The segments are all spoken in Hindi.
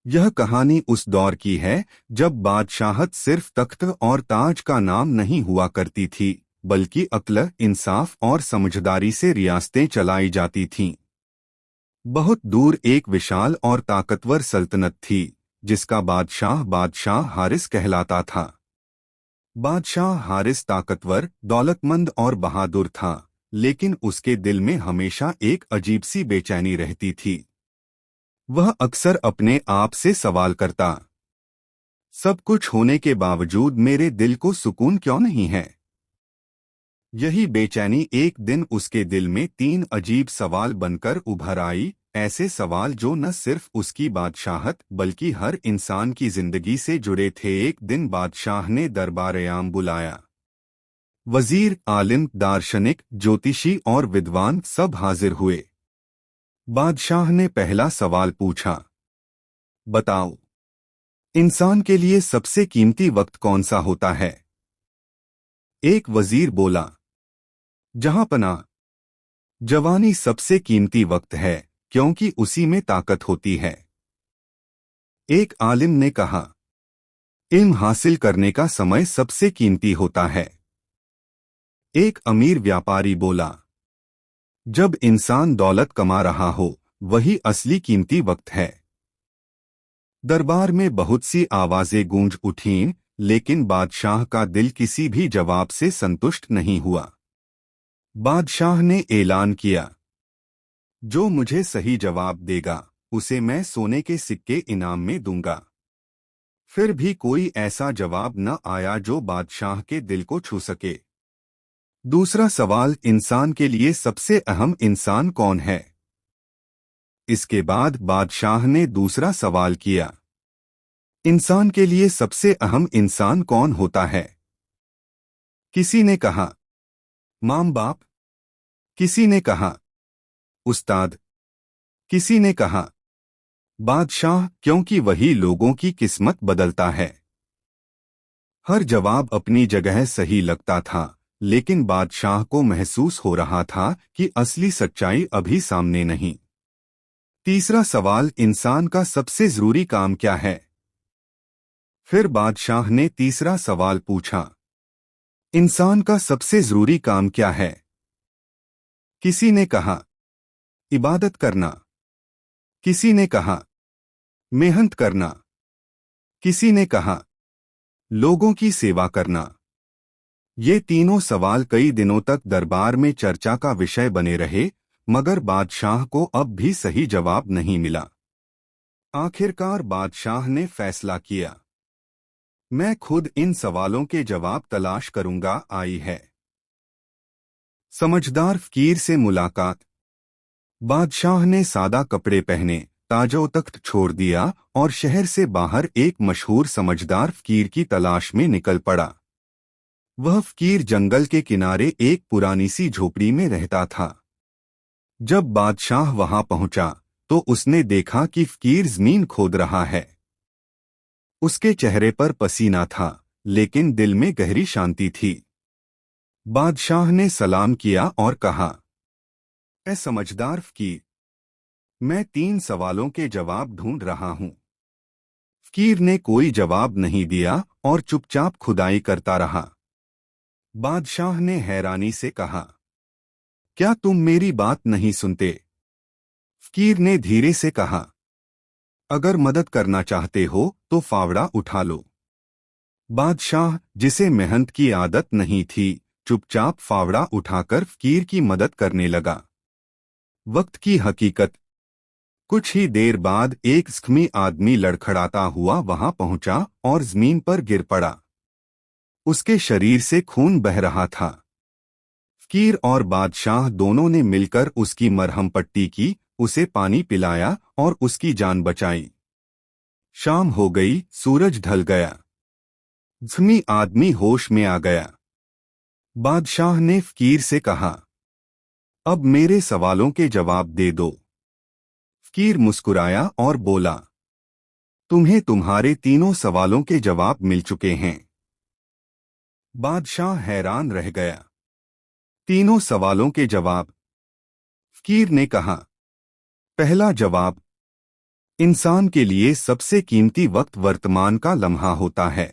यह कहानी उस दौर की है जब बादशाहत सिर्फ तख्त और ताज का नाम नहीं हुआ करती थी, बल्कि अक्ल, इंसाफ और समझदारी से रियासतें चलाई जाती थीं। बहुत दूर एक विशाल और ताकतवर सल्तनत थी, जिसका बादशाह बादशाह हारिस कहलाता था। बादशाह हारिस ताकतवर, दौलतमंद और बहादुर था, लेकिन उसके दिल में हमेशा एक अजीब सी बेचैनी रहती थी। वह अक्सर अपने आप से सवाल करता, सब कुछ होने के बावजूद मेरे दिल को सुकून क्यों नहीं है। यही बेचैनी एक दिन उसके दिल में तीन अजीब सवाल बनकर उभर आई, ऐसे सवाल जो न सिर्फ उसकी बादशाहत बल्कि हर इंसान की जिंदगी से जुड़े थे। एक दिन बादशाह ने दरबार-ए-आम बुलाया। वजीर, आलिम, दार्शनिक, ज्योतिषी और विद्वान सब हाजिर हुए। बादशाह ने पहला सवाल पूछा, बताओ, इंसान के लिए सबसे कीमती वक्त कौन सा होता है। एक वजीर बोला, जहांपना, जवानी सबसे कीमती वक्त है, क्योंकि उसी में ताकत होती है। एक आलिम ने कहा, इल्म हासिल करने का समय सबसे कीमती होता है। एक अमीर व्यापारी बोला, जब इंसान दौलत कमा रहा हो, वही असली कीमती वक्त है। दरबार में बहुत सी आवाजें गूंज उठीं, लेकिन बादशाह का दिल किसी भी जवाब से संतुष्ट नहीं हुआ। बादशाह ने ऐलान किया, जो मुझे सही जवाब देगा, उसे मैं सोने के सिक्के इनाम में दूंगा। फिर भी कोई ऐसा जवाब न आया जो बादशाह के दिल को छू सके। दूसरा सवाल, इंसान के लिए सबसे अहम इंसान कौन है। इसके बाद बादशाह ने दूसरा सवाल किया, इंसान के लिए सबसे अहम इंसान कौन होता है। किसी ने कहा, माँ बाप। किसी ने कहा, उस्ताद। किसी ने कहा, बादशाह, क्योंकि वही लोगों की किस्मत बदलता है। हर जवाब अपनी जगह सही लगता था, लेकिन बादशाह को महसूस हो रहा था कि असली सच्चाई अभी सामने नहीं। तीसरा सवाल, इंसान का सबसे जरूरी काम क्या है। फिर बादशाह ने तीसरा सवाल पूछा, इंसान का सबसे जरूरी काम क्या है। किसी ने कहा, इबादत करना। किसी ने कहा, मेहनत करना। किसी ने कहा, लोगों की सेवा करना। ये तीनों सवाल कई दिनों तक दरबार में चर्चा का विषय बने रहे, मगर बादशाह को अब भी सही जवाब नहीं मिला। आखिरकार बादशाह ने फैसला किया, मैं खुद इन सवालों के जवाब तलाश करूंगा। आई है समझदार फकीर से मुलाकात। बादशाह ने सादा कपड़े पहने, ताजो तख्त छोड़ दिया और शहर से बाहर एक मशहूर समझदार फकीर की तलाश में निकल पड़ा। वह फकीर जंगल के किनारे एक पुरानी सी झोपड़ी में रहता था। जब बादशाह वहां पहुंचा, तो उसने देखा कि फकीर जमीन खोद रहा है। उसके चेहरे पर पसीना था, लेकिन दिल में गहरी शांति थी। बादशाह ने सलाम किया और कहा, ऐ समझदार फकीर, मैं 3 सवालों के जवाब ढूंढ रहा हूं। फकीर ने कोई जवाब नहीं दिया और चुपचाप खुदाई करता रहा। बादशाह ने हैरानी से कहा, क्या तुम मेरी बात नहीं सुनते। फकीर ने धीरे से कहा, अगर मदद करना चाहते हो तो फावड़ा उठा लो। बादशाह, जिसे मेहनत की आदत नहीं थी, चुपचाप फावड़ा उठाकर फकीर की मदद करने लगा। वक्त की हकीकत। कुछ ही देर बाद एक जख्मी आदमी लड़खड़ाता हुआ वहां पहुंचा और जमीन पर गिर पड़ा। उसके शरीर से खून बह रहा था। फकीर और बादशाह दोनों ने मिलकर उसकी मरहम पट्टी की, उसे पानी पिलाया और उसकी जान बचाई। शाम हो गई, सूरज ढल गया। जख्मी आदमी होश में आ गया। बादशाह ने फकीर से कहा, अब मेरे सवालों के जवाब दे दो। फकीर मुस्कुराया और बोला, तुम्हें तुम्हारे तीनों सवालों के जवाब मिल चुके हैं। बादशाह हैरान रह गया। तीनों सवालों के जवाब। फकीर ने कहा, पहला जवाब, इंसान के लिए सबसे कीमती वक्त वर्तमान का लम्हा होता है,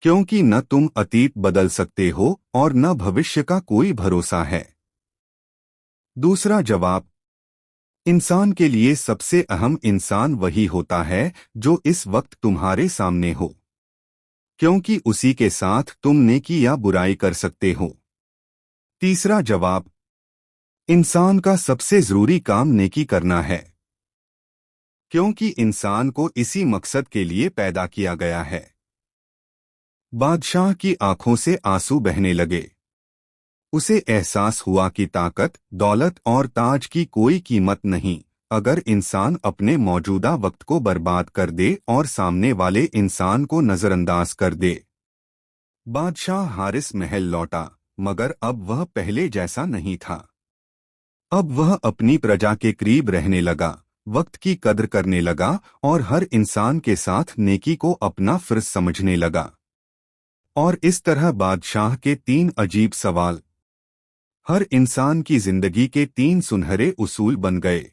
क्योंकि न तुम अतीत बदल सकते हो और न भविष्य का कोई भरोसा है। दूसरा जवाब, इंसान के लिए सबसे अहम इंसान वही होता है जो इस वक्त तुम्हारे सामने हो, क्योंकि उसी के साथ तुम नेकी या बुराई कर सकते हो। तीसरा जवाब, इंसान का सबसे जरूरी काम नेकी करना है, क्योंकि इंसान को इसी मकसद के लिए पैदा किया गया है। बादशाह की आंखों से आंसू बहने लगे। उसे एहसास हुआ कि ताकत, दौलत और ताज की कोई कीमत नहीं अगर इंसान अपने मौजूदा वक्त को बर्बाद कर दे और सामने वाले इंसान को नजरअंदाज कर दे। बादशाह हारिस महल लौटा, मगर अब वह पहले जैसा नहीं था। अब वह अपनी प्रजा के करीब रहने लगा, वक्त की कद्र करने लगा और हर इंसान के साथ नेकी को अपना फर्ज समझने लगा। और इस तरह बादशाह के 3 अजीब सवाल हर इंसान की जिंदगी के 3 सुनहरे उसूल बन गए।